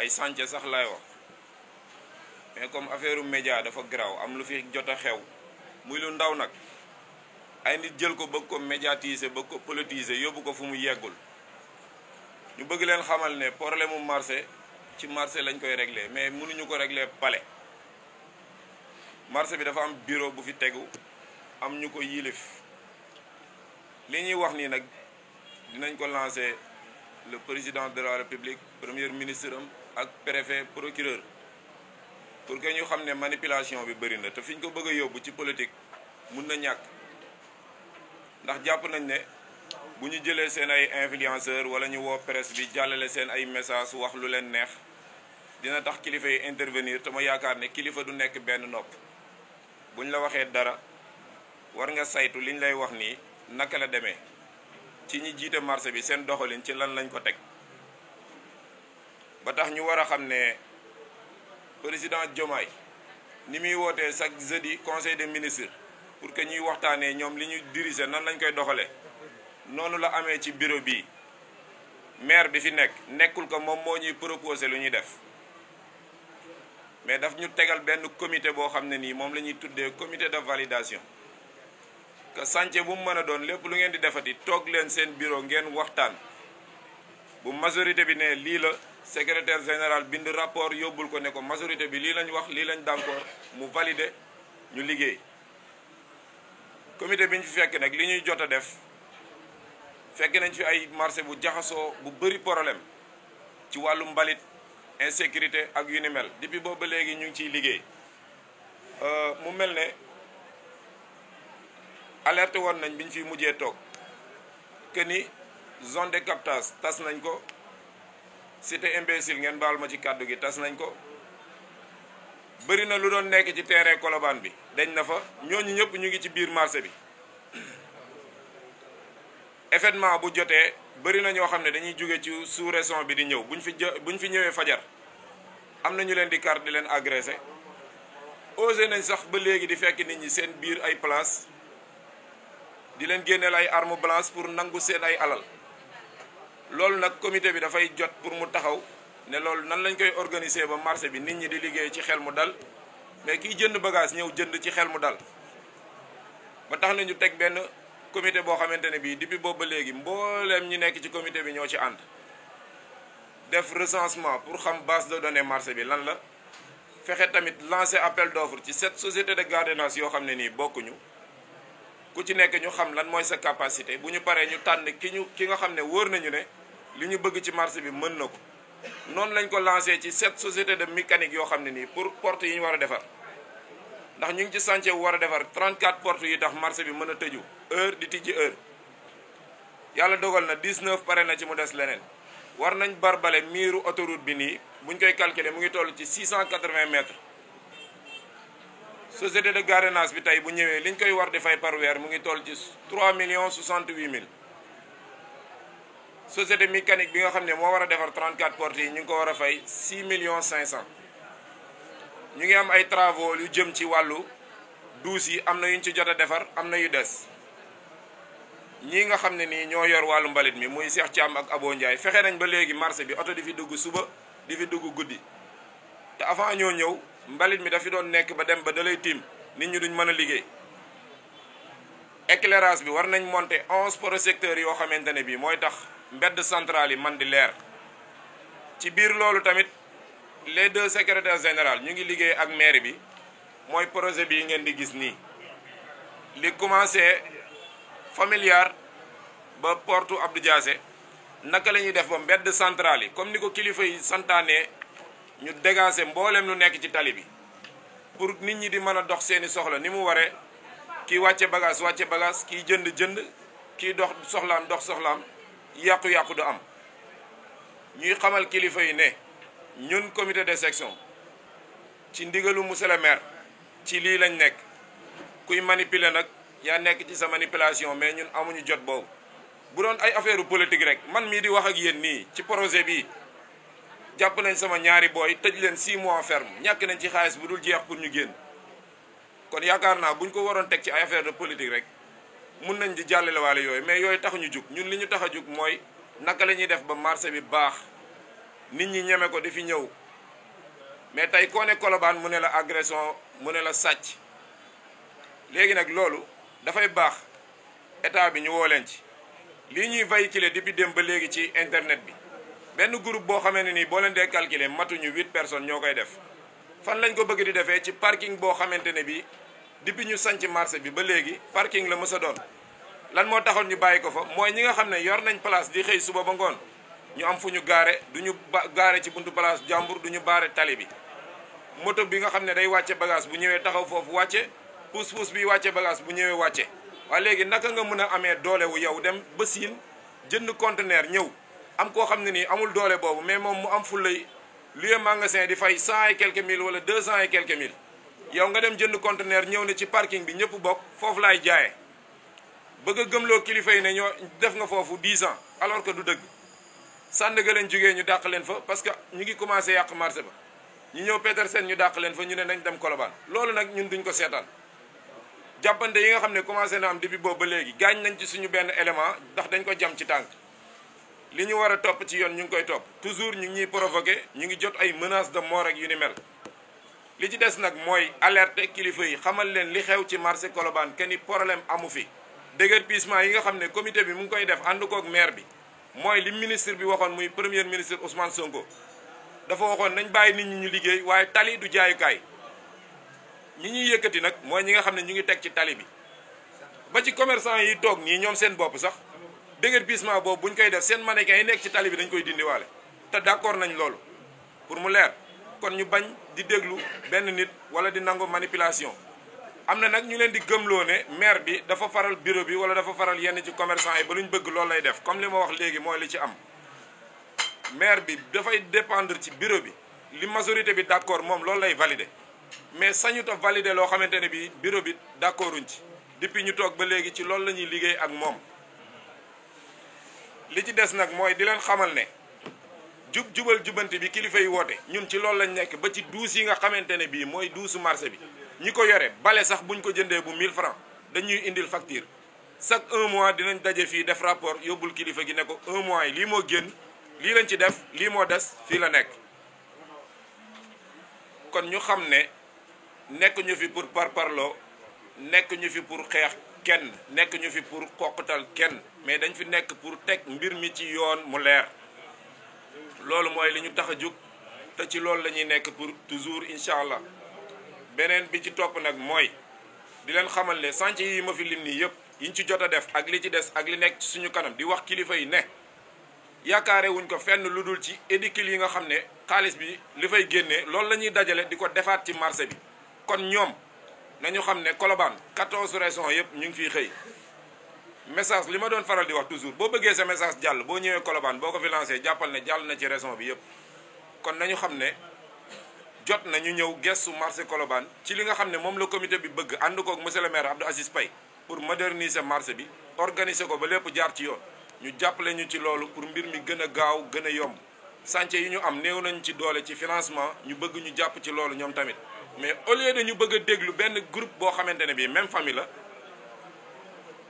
ay chantier sax lay wax mais comme affaire média dafa garaaw am lu fi jot a xew muy lu ndaw nag ay nit jël ko bëgg ko médiatiser bëgg ko politiser yóbbu ko fu mu yeggul ñu bëgg leen xamal ne problème mu marché ci marché lañ koy régler mais mënuñu ko régler palais marché bi dafa am bureau bu fi tegu am ñu ko yilif li ñuy wax nii nag dinañ ko lancer le président de la république premier ministre am ak préfet procureur pour que ñu xam ne manipulation bi bëri na te fi ñu ko bëgg a yóbbu ci politique mun na ñàkk ndax jàpp nañ ne bu ñu jëlee seen ay influenceur wala ñu woo presse bi jàllale seen ay message wax lu leen neex dina tax kilifa yi intervenir te ma yaakaar ne kilifa du nekk benn nopp buñ la waxee dara war nga saytu liñ lay wax nii naka la demee ci ñi jiite marché bi seen doxalin ci lan lañ ko teg ba tax ñu war a xam ne président Diomaye ni muy wootee chaque jeudi conseil des ministres pour que ñuy waxtaanee ñoom li ñu diriger nan lañ koy doxalee noonu la amee ci bureau bi maire bi fi nekk nekkul ko moom moo ñuy proposer lu ñuy def mais daf ñu tegal benn comité boo xam ne nii moom la ñuy tuddee comité de validation que chantier bu mu mën a doon lépp lu ngeen di defati toog leen seen bureau ngeen waxtaan bu majorité bi ne lii la secrétaire général bind rapport yóbbul ko ne ko majorité bi lii lañ wax lii lañ d'accord mu valider ñu liggéey comité bi ñu fi fekk nag li ñuy jot a def fekk nañ fi ay marché bu jaxasoo bu bëri problème ci wàllu mbalit insécurité ak yu ni mel depuis boobu ba léegi ñu ngi ciy liggéey mu mel ne alerte woon nañ bi ñu fi mujjee toog que ni zone de captage tas nañ ko cité imbécile ngeen baal ma ci kàddu gi tas nañ ko bëri na lu doon nekk ci terrain Colobane bi dañ na fa ñooñu ñëpp ñu ngi ci biir marché bi événement bu jotee bëri na ñoo xam ne dañuy jóge ci sous-région bi di ñëw buñ fi ñëwee fajar am na ñu leen di kar di leen agressé osé nañ sax ba léegi di fekk nit ñi seen biir ay place di leen génneel ay armes blanches pour nangu seen ay alal loolu nag comité bi dafay jot pour mu taxaw ne loolu nan lañ koy organiser ba marché bi nit ñi di liggéey ci xel mu dal mais kiy jënd bagage ñëw jënd ci xel mu dal ba tax na ñu teg benn comité boo xamante ne bii depuis boobu ba léegi mbooleem ñi nekk ci comité bi ñoo ci ànd def recensement pour xam base de données marché bi lan la fexe tamit lancer appel d'offre ci 7 sociétés de gardiennage yoo xam ne nii bokkuñu ku ci nekk ñu xam lan mooy sa capacité bu ñu paree ñu tànn ki nga xam ne wóor nañu ne li ñu bëgg ci marché bi mën na ko noonu lañ ko lancé ci 7 sociétés de mécanique yoo xam ne nii pour porte yi ñu war a defar ndax ñu ngi ci chantier bu war a defar 34 portes yi tax marché bi mën a tëju heure di tijji heure yàlla dogal na 19 pare na ci mu des leneen war nañ barbale miiru autoroute bi nii buñ koy calculer mu ngi toll ci 680 mètres société de gardiennage bi tey bu ñëwee liñ koy war di fay par weer mu ngi toll ci 3 millions 68 mille société mécanique bi nga xam ne moo war a defar 34 portes yi ñu ngi ko war a fay 6 millions 500 ñu ngi am ay travaux yu jëm ci wàllu douche yi am na yuñ ci jot a defar am na yu des ñii nga xam ne nii ñoo yor wàllu mbalit mi muy Cheikh Thiam ak Abo Ndiaye fexe nañ ba léegi marché bi oto di fi dugg suba di fi dugg guddi te avant ñoo ñëw mbalit mi dafi doon nekk ba dem ba dalay tiim nit ñi duñ mën a liggéey éclairage bi war nañ monter 11 projecteurs yoo xamante ne bii mooy tax mbedd central yi man di leer ci biir loolu tamit les 2 secrétaires généraux ñu ngi liggéey ak maire bi mooy projet bii ngeen di gis nii li commencé familiar ba porte Abdou Diassé naka la ñuy def ba mbedd central yi comme ni ko kilifa yi santaane ñu dégager mboolem lu nekk ci tali bi pour nit ñi di mën a dox seeni soxla ni mu waree kii wàcce bagage kii jënd kii dox soxlaam yàqu-yàqu du am ñuy xamal kilifa yi ne ñun comité de section ci ndigalu monsieur le maire ci lii lañ nekk kuy manipuler nag yaa nekk ci sa manipulation mais ñun amuñu jot boobu bu doon ay affaire politique rek man mii di wax ak yéen nii ci projet bi jàpp nañ sama ñaari booy tëj leen 6 mois ferme ñàkk nañ ci xaalis bu dul jeex pour ñu génn kon yaakaar naa buñ ko waroon teg ci ay affaire de politique rek mun nañ di jàllale waale yooyu mais yooyu taxuñu jug ñun li ñu tax a jug mooy naka la ñuy def ba marché bi baax nit ñi ñeme ko di fi ñëw mais tey koo ne Colobane mu ne la agression mu ne la sàcc léegi nag loolu dafay baax état bi ñu woo leen ci lii ñuy véhiculer depuis dem ba léegi ci internet bi benn groupe boo xamee ne nii boo leen dee calculer matuñu 8 personnes ñoo koy def fan lañ ko bëgg di defee ci parking boo xamante ne bi depuis ñu sanc marché bi ba léegi parking la mës a doon lan moo taxoon ñu bàyyi ko fa mooy ñi nga xam ne yor nañ place di xëy suba ba ngoon ñu am fu ñu gaare du ñu gaare ci buntu place jàmbur du ñu baare tali bi moto bi nga xam ne day wàcce bagage bu ñëwee taxaw foofu wàcce pousse-pousse bi wàcce bagage bu ñëwee wàcce waaye léegi naka nga mën a amee doole wu yow dem ba siin jënd conteneur ñëw am koo xam ne nii amul doole boobu mais moom mu am fulay lieu magasin di fay 100 et quelques mille wala 200 et quelques mille yow nga dem jënd conteneur ñëw ne ci parking bi ñëpp bokk foofu laay jaayee bëgg a gëmloo kilifa yi ne ñoo def nga foofu 10 ans alors que du dëgg Sandaga leen jógee ñu dàq leen fa parce que ñu ngi commencé yàq marché ba ñu ñëw Petersen ñu dàq leen fa ñu ne nañ dem Colobane loolu nag ñun duñ ko seetaan jàppante yi nga xam ne commencé na am depuis boobu ba léegi gaañ nañ ci suñu benn élément ndax dañ ko jam ci tànk li ñu war a topp ci yoon ñu ngi koy topp toujours ñu ngi ñuy provoqué ñu ngi jot ay menaces de mort ak yu ni mel li ci des nag mooy alerte kilifa yi xamal leen li xew ci marché Colobane que ni problème amu fi déguerpissement yi nga xam ne comité bi mu ngi koy def ànd koog maire bi mooy li ministre bi waxoon muy premier ministre Ousmane Sonko dafa waxoon nañ bàyyi nit ñi ñu liggéey waaye tali du jaayukaay ñi ñuy yëkkati nag mooy ñi nga xam ne ñu ngi teg ci tali bi ba ci commerçant yi toog nii ñoom seen bopp sax déguerpissement boobu bu ñu koy def seen mannequin yi nekk ci tali bi dañ koy dindiwaale te d'accord nañ loolu pour mu leer kon ñu bañ di déglu benn nit wala di nangu manipulation am na nag ñu leen di gëmloo ne maire bi dafa faral bureau bi wala dafa faral yenn ci commerçant yi ba lu ñu bëgg loolu lay def comme li ma wax léegi mooy li ci am maire bi dafay dépendre ci bureau bi li majorité bi d'accord moom loolu lay valider mais sañut a valider loo xamante ne bi bureau bi d'accorduñ ci depuis ñu toog ba léegi ci loolu la ñuy liggéey ak moom li ci des nag mooy di leen xamal ne jubal jubanti bi kilifa yi woote ñun ci loolu lañ nekk ba ci duus yi nga xamante ne bii mooy duusu marché bi ñi ko yore bale sax buñ ko jëndee bu 1000 francs dañuy indil facture chaque 1 mois dinañ daje fii def rapport yóbbul kilifa gi ne ko 1 mois yi lii moo génn lii lañ ci def lii moo des fii la nekk kon ñu xam ne nekk ñu fi pour parparloo nekk ñu fi pour xeex kenn nekk ñu fi pour xoqatal kenn mais dañ fi nekk pour teg mbir mi ci yoon mu leer loolu mooy li ñu tax a jóg te ci loolu la ñuy nekk pour toujours incha allah beneen bi ci topp nag mooy di leen xamal ne chantier yi ma fi lim nii yëpp yiñ ci jot a def ak li ci des ak li nekk ci suñu kanam di wax kilifa yi ne yaakaare wuñ ko fenn lu dul ci édicule yi nga xam ne xaalis bi li fay génnee loolu la ñuy dajale di ko defaat ci marché bi kon ñoom nañu xam ne Colobane 14 régions yëpp ñu ngi fiy xëy message li ma doon faral di wax toujours boo bëggee sa message jàll boo ñëwee Colobane boo ko fi lancé jàppal ne jàll na ci région bi yëpp kon nañu xam ne jot na ñu ñëw gestu marché Colobane ci li nga xam ne moom la comité bi bëgg ànd koog monsieur le maire Abdou Aziz Paye pour moderniser marché bi organiser ko ba lépp jaar ci yoon ñu jàppale ñu ci loolu pour mbir mi gën a gaaw gën a yomb chantier yi ñu am néew nañ ci doole ci financement ñu bëgg ñu jàpp ci loolu ñoom tamit mais au lieu de ñu bëgg a déglu benn groupe boo xamante ne bii même famille la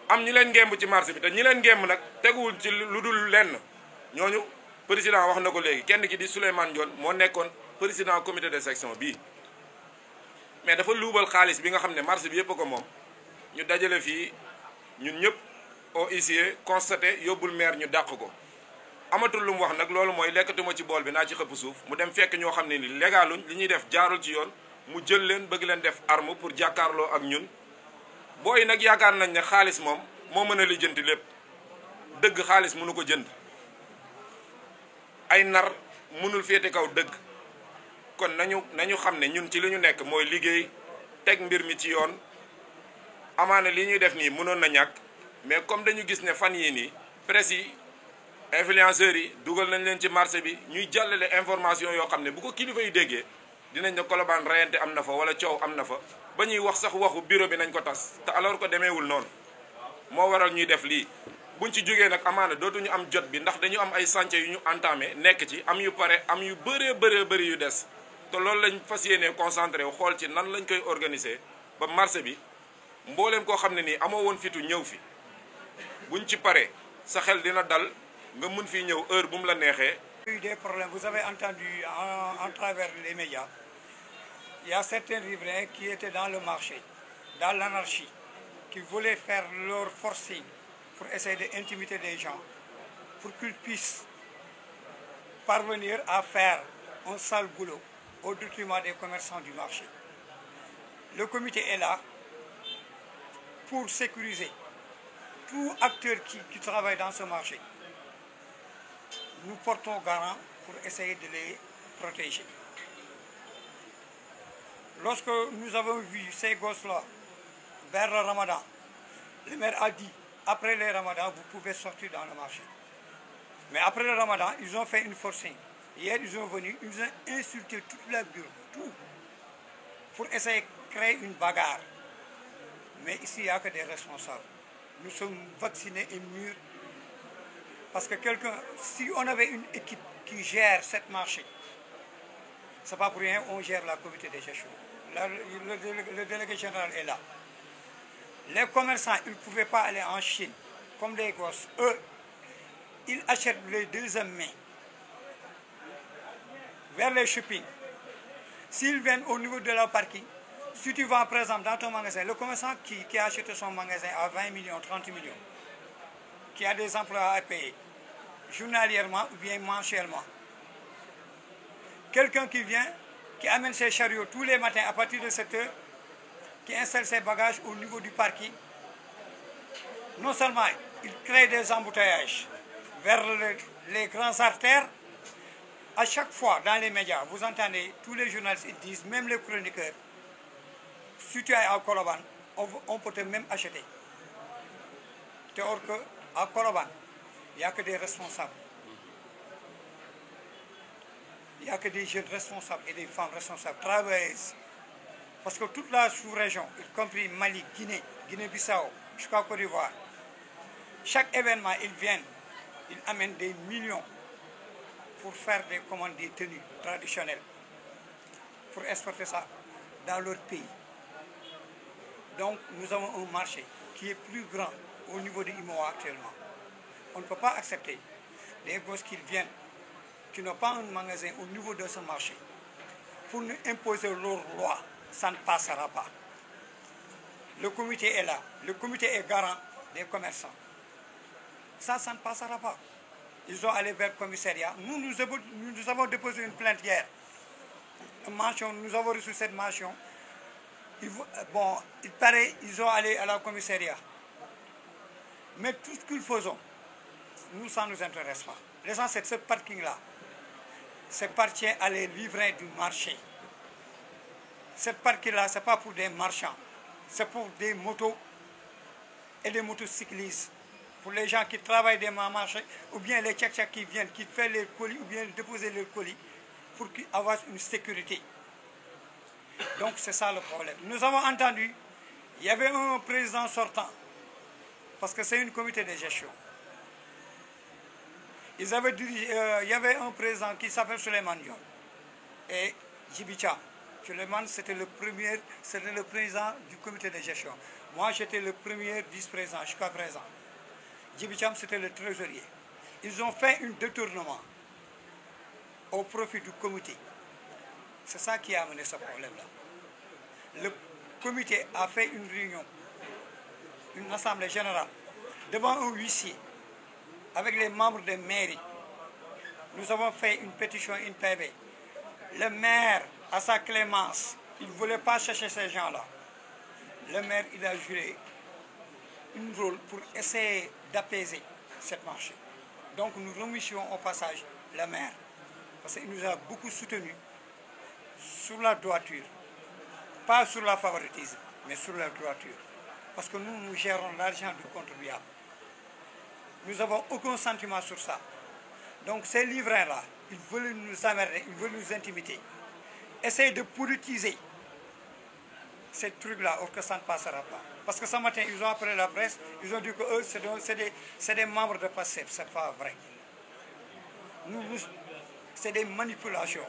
am ñi leen ngemb ci marché bi te ñi leen ngemb nag teguwul ci lu dul lenn ñooñu président wax na ko léegi kenn ki di Souleymane Dione moo nekkoon président comité de section bii mais dafa luubal xaalis bi nga xam ne marché bi yëpp a ko moom ñu dajale fii ñun ñëpp au huissier constaté yóbbul maire ñu dàq ko amatul lu mu wax nag loolu mooy lekkatuma ci bool bi naa ci xëpp suuf mu dem fekk ñoo xam ne ni légaluñ li ñuy def jaarul ci yoon mu jël leen bëgg leen def arme pour jàkkaarloo ak ñun booy nag yaakaar nañ ne xaalis moom moo mën a lijjanti lépp dëgg xaalis mënu ko jënd ay nar mënul féete kaw dëgg kon nañu xam ne ñun ci li ñu nekk mooy liggéey teg mbir mi ci yoon amaana li ñuy def nii mënoon na ñàkk mais comme dañu gis ne fan yii nii presse yi influenceurs yi dugal nañ leen ci marché bi ñuy jàllale information yoo xam ne bu ko kilifa yi déggee dinañ ne Colobane reyante am na fa wala coow am na fa ba ñuy wax sax waxu bureau bi nañ ko tas te alors que demeewul noonu moo waral ñuy def lii buñ ci jógee nag amaana dootuñu am jot bi ndax dañu am ay chantier yu ñu entamé nekk ci am yu pare am yu bëri yu des te loolu lañ fas yéenee concentré wu xool ci nan lañ koy organiser ba marché bi mbooleem koo xam ne nii amoo woon fitu ñëw fi buñ ci paree sa xel dina dal nga mën fii ñëw heure bu mu la neexee Il y a eu des problèmes. Vous avez entendu en travers les médias, il y a certains riverains qui étaient dans le marché, dans l'anarchie, qui voulaient faire leur forcing pour essayer d'intimider les gens, pour qu'ils puissent parvenir à faire un sale boulot au détriment des commerçants du marché. Le comité est là pour sécuriser tout acteur qui travaille dans ce marché. Nous portons garant pour essayer de les protéger. Lorsque nous avons vu ces gosses-là vers le ramadan, le maire a dit, après le ramadan, vous pouvez sortir dans le marché. Mais après le ramadan, ils ont fait une forcing. Hier, ils sont venus, ils ont insulté toute la bureau, tout, pour essayer de créer une bagarre. Mais ici, il n'y a que des responsables. Nous sommes vaccinés et mûrs. Parce que si on avait une équipe qui gère cette marché, c'est pas pour rien, on gère la comité de gestion. Là, le délégué général est là. Les commerçants, ils ne pouvaient pas aller en Chine, comme les gosses. Eux, ils achètent les deuxième main vers les shopping. S'ils viennent au niveau de leur parking, si tu vas par exemple dans ton magasin, le commerçant qui a acheté son magasin à 20 millions, 30 millions, qui a des emplois à payer, journalièrement ou bien mensuellement. Quelqu'un qui vient, qui amène ses chariots tous les matins à partir de 7 heures, qui installe ses bagages au niveau du parking, non seulement il crée des embouteillages vers les grandes artères, à chaque fois dans les médias, vous entendez, tous les journalistes ils disent, même les chroniqueurs, si tu es à Colobane, on peut te même acheter. Or qu'à Colobane, il n'y a que des responsables. Il n'y a que des jeunes responsables et des femmes responsables, travailleuses. Parce que toute la sous-région, y compris Mali, Guinée, Guinée-Bissau, jusqu'à Côte d'Ivoire, chaque événement, ils viennent, ils amènent des millions pour faire des commandes des tenues traditionnelles, pour exporter ça dans leur pays. Donc nous avons un marché qui est plus grand au niveau de IMOA actuellement. On ne peut pas accepter des gosses qui viennent, qui n'ont pas un magasin au niveau de ce marché, pour nous imposer leurs lois. Ça ne passera pas. Le comité est là. Le comité est garant des commerçants. Ça ne passera pas. Ils ont allé vers le commissariat. Nous avons déposé une plainte hier. Nous avons reçu cette mention. Bon, il paraît qu'ils ont allé à la commissariat. Mais tout ce qu'ils faisons, nous, ça ne nous intéresse pas. L'essentiel, c'est ce parking-là. C'est appartient à les riverains du marché. Cette parking-là, ce n'est pas pour des marchands. C'est pour des motos et des motocyclistes. Pour les gens qui travaillent dans le marché, ou bien les tchèques qui viennent, qui font les colis, ou bien déposer leurs colis, pour avoir une sécurité. Donc c'est ça le problème. Nous avons entendu, il y avait un président sortant, parce que c'est une comité de gestion. Il y avait un président qui s'appelle Souleymane Dion et Djiby Thiam. Souleymane, c'était le président du comité de gestion. Moi, j'étais le premier vice-président jusqu'à présent. Djiby Thiam, c'était le trésorier. Ils ont fait un détournement au profit du comité. C'est ça qui a amené ce problème-là. Le comité a fait une réunion, une assemblée générale, devant un huissier, avec les membres de mairie. Nous avons fait une pétition, une PV. Le maire, à sa clémence, il ne voulait pas chercher ces gens-là. Le maire, il a joué un rôle pour essayer d'apaiser cette marché. Donc nous remercions au passage le maire, parce qu'il nous a beaucoup soutenus sur la droiture. Pas sur la favoritisme, mais sur la droiture. Parce que nous gérons l'argent du contribuable. Nous n'avons aucun sentiment sur ça. Donc ces livrains-là, ils veulent nous emmerder, ils veulent nous intimider. Essayez de politiser ces trucs-là, or que ça ne passera pas. Parce que ce matin, ils ont appelé la presse, ils ont dit que eux, c'est des membres de PASTEF. Ce n'est pas vrai. C'est des manipulations.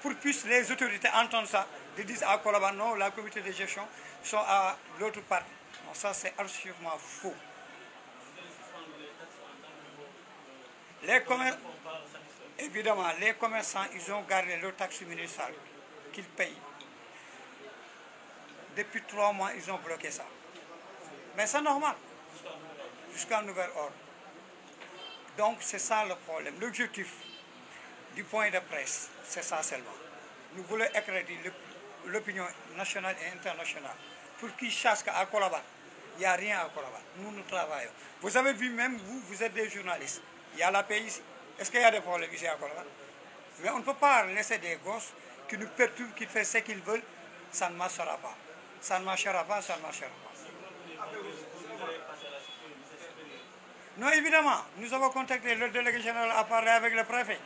Pour que les autorités entendent ça, ils disent à Colobane, non, la comité de gestion sont à l'autre part. Non, ça c'est absolument faux. Évidemment, les commerçants, ils ont gardé leur taxe municipale qu'ils payent. Depuis 3 mois, ils ont bloqué ça. Mais c'est normal, jusqu'à nouvel ordre. Donc, c'est ça le problème. L'objectif du point de presse, c'est ça seulement. Nous voulons éclairer l'opinion nationale et internationale pour qu'ils sachent qu'à Colobane, il n'y a rien à Colobane. Nous travaillons. Vous avez vu, même vous êtes des journalistes. Il y a la paix ici. Est-ce qu'il y a des problèmes ici à Colobane? Mais on ne peut pas laisser des gosses qui nous perturbent, qui font ce qu'ils veulent. Ça ne marchera pas. Ça ne marchera pas, ça ne marchera pas. Non, évidemment, nous avons contacté le délégué général à parler avec le préfet.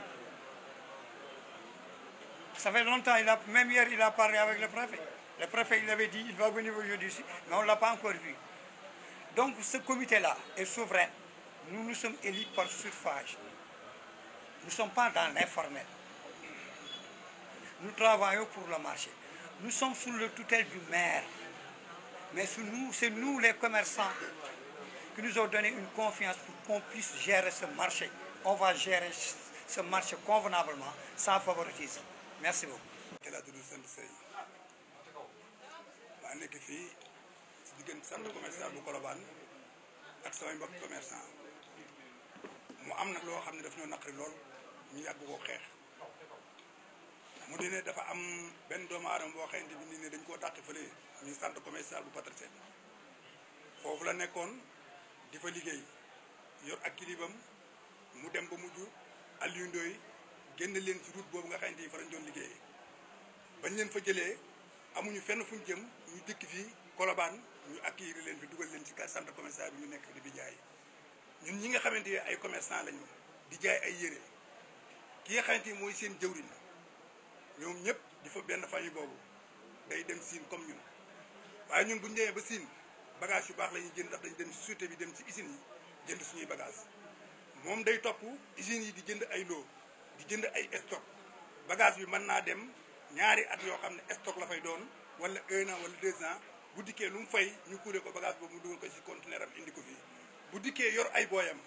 Ça fait longtemps, même hier, il a parlé avec le préfet. Le préfet, il avait dit qu'il va venir aujourd'hui ici, mais on ne l'a pas encore vu. Donc, ce comité-là est souverain. Nous sommes élus par suffrage. Nous ne sommes pas dans l'informel. Nous travaillons pour le marché. Nous sommes sous le tutelle du maire. Mais c'est nous, les commerçants, qui nous ont donné une confiance pour qu'on puisse gérer ce marché. On va gérer ce marché convenablement, sans favoritisme. Merci beaucoup. maa nekk fii si diggante centre commercial bu Colobane ak samay mbokk commerçant mu am nag loo xam ne daf ñoo naqari lool ñu yàgg koo xeex mu di ne dafa am benn doomu aadama boo xamante bi nii ne dañ koo dàq fële ñu centre commercial bu Patricène foofu la nekkoon di fa liggéey yor ak kilibam mu dem ba mujj Aliou Ndoye génn leen ci route boobu nga xamante ni fa lañ doon liggéeyee bañ leen fa jëlee amuñu fenn fu ñu jëm ñu dëkk fii Colobane ñu accueillir leen fi dugal leen ci centre commercial bi ñu nekk di jaay ñun ñi nga xamante ne ay commerçant lañu di jaay ay yére ki nga xamante ni mooy seen jëwriñ ñoom ñëpp di fa benn famille boobu day dem siin comme ñun waaye ñun bu ñu demee ba siin bagage yu baax la ñuy jënd ndax dañu dem ci société bi dem ci usine yi jënd suñuy bagage moom day topp usines yi di jënd ay loo di jënd ay stock bagage bi mën naa dem ñaari at yoo xam ne stock la fay doon wala 1 an wala 2 ans bu dikkee lu mu fay ñu kuule ko bagage boobu mu dugal ko ci conteneur am indi ko fii bu dikkee yor ay booyam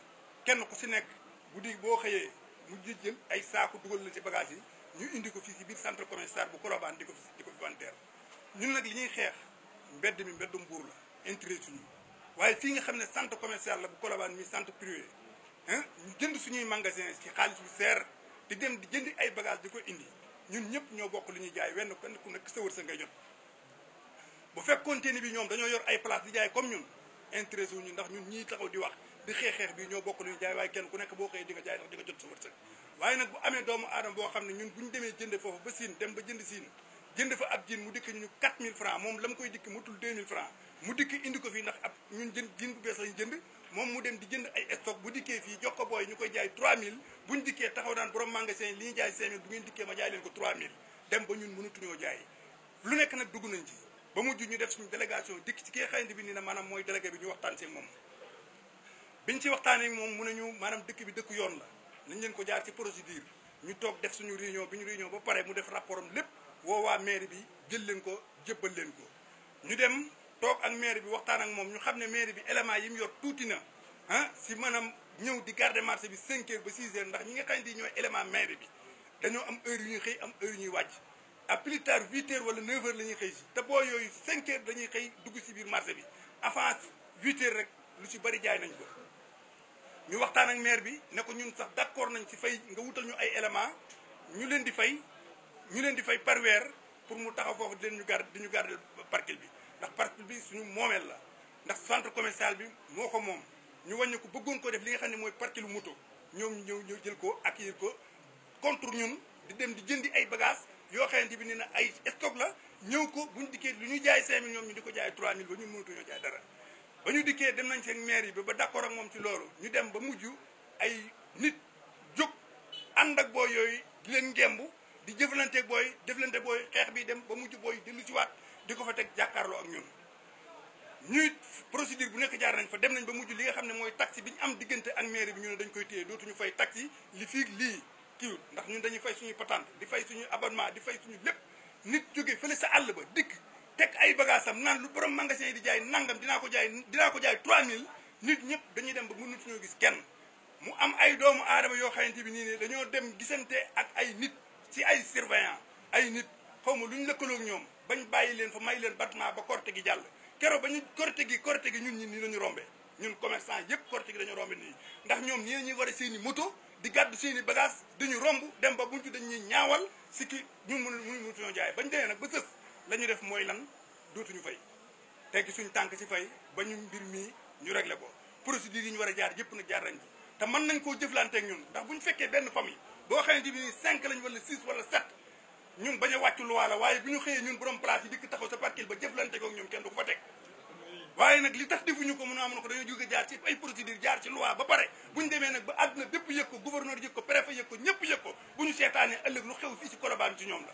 kenn ku si nekk bu di boo xëyee mu jël ay saaku dugal la ci bagage yi ñu indi ko fii ci biir centre commercial bu Colobane di ko fi wanteer ñun nag li ñuy xeex mbedd mi mbeddum buur la intérêt suñu waaye fii nga xam ne centre commercial la bu Colobane mi centre privé ñu jënd suñuy magasin ci xaalis bu seer di dem di jëndi ay bagage di ko indi ñun ñëpp ñoo bokk li ñuy jaay wenn kenn ku nekk sa wërsëg ngay jot bu fekkoonte ni bi ñoom dañoo yor ay place di jaay comme ñun intéressé wuñu ndax ñun ñii taxaw di wax di xeex bi ñoo bokk li ñuy jaay waaye kenn ku nekk boo xëyee di nga jaay ndax di nga jot sa wërsëg waaye nag bu amee doomu aadama boo xam ne ñun bu ñu demee jënd foofu ba siin dem ba jënd siin jënd fa ab jin mu dikk ñu 4000 francs moom la mu koy dikk mutul 2000 francs mu dikk indi ko fii ndax ab ñun jënd jin bu bees lañu jënd moom mu dem di jënd ay stock bu dikkee fii jox ko booy ñu koy jaay 3000 buñu dikkee taxaw naan borom magasin li ñuy jaay 5000 bu ngeen dikkee ma jaay leen ko 3000 dem ba ñun mënatuñoo jaay lu nekk nag dugg nañ ci ba mujj ñu def suñu délégation dikk ci kii xayante bi nii na maanaam mooy délégué bi ñu waxtaan see moom biñ ci waxtaanee moom mu ne ñu maanaam dëkk bi dëkk yoon la nañ leen ko jaar ci procédure ñu toog def suñu réunion bi ñu réunion ba pare mu def rapport am lépp woo waa mairie bi jël leen ko jébbal leen ko ñu dem toog ak maire bi waxtaan ak moom ñu xam ne maire bi élément yi mu yor tuuti na si maanaam ñëw di garder marché bi 5 heures ba 6 heures ndax ñi nga xam ne ñooy élément maire bi dañoo am heure yu ñuy xëy am heure yu ñuy wàcc à plus tard 8 heures wala 9 heures la ñuy xëy si te boo yooyu 5 heures dañuy xëy dugg si biir marché bi avant 8 heures rek lu si bari jaay nañ ko ñu waxtaan ak maire bi ne ko ñun sax d'accord nañ si fay nga wutal ñu ay élément ñu leen di fay par weer pour mu taxaw foofu di ñu garder parking bi ndax parking bi suñu moomeel la ndax centre commercial bi moo ko moom ñu wàññi ko bëggoon ko def li nga xam ne mooy parking lu moto ñoom ñëw jël ko accueillir ko contre ñun di dem di jëndi ay bagages yoo xamante bi ne na ay stock la ñëw ko buñu dikkee lu ñu jaay 5000 ñoom ñu di ko jaay 3000 ba ñun mënatuñoo jaay dara ba ñu dikkee dem nañ seen maire yi ba d'accord ak moom ci loolu ñu dem ba mujj ay nit jóg ànd ak booy yooyu di leen ngemb di jëflanteeg booy deflante booy xeex bi dem ba mujj booy dellu ci waat di ko fa teg jàkkaarloo ak ñun ñuy procédure bu nekk jaar nañ fa dem nañ ba mujj li nga xam ne mooy taxi bi ñu am diggante ak mairie bi ñu ne dañ koy téye dootuñu fay taxi li fii lii kiiwut ndax ñun dañuy fay suñuy patente di fay suñu abonnement di fay suñu lépp nit jóge fële sa àll ba dikk teg ay bagaasam naan lu borom magasin yi di jaay nangam dinaa ko jaay 3000 nit ñëpp dañuy dem ba mënatuñoo gis kenn mu am ay doomu aadama yoo xamante bi nii ne dañoo dem gisante ak ay nit ci ay surveillant ay nit xaw ma lu ñu lëkkaloog ñoom bañ bàyyi leen fa may leen battement ba korte gi jàll keroog ba ñu korte gi ñun ñi nii lañu rombe ñun commerçant yëpp korte gi dañu rombe nii ndax ñoom nii ñuy war a seen i moto di gàddu seen i bagage dañu romb dem ba buñ ci dañuy ñaawal si ki ñun mënuñoo jaay bañ demee nag ba sës la ñu def mooy lan dootuñu fay teggi suñ tànk ci fay ba ñu mbir mii ñu réglé ko procédure yi ñu war a jaar yëpp nag jaar nañ ci te mën nañ koo jëflanteeg ñun ndax bu ñu fekkee benn famille boo xamante bi 5 lañ wala 6 wala 7 ñun bañ a wàccu loi la waaye bu ñu xëyee ñun borom place yi dikk taxaw sa parking ba jëflanteeg ak ñoom kenn du ko fa teg waaye nag li tax defuñu ko mën ko dañoo jóge jaar ci ay procédure jaar ci loi ba pare bu ñu demee nag ba àdduna bépp yëg ko gouverneur yëg ko préfet yëg ko ñëpp yëg ko bu ñu seetaanee ëllëg lu xew fii ci Colobane ci ñoom la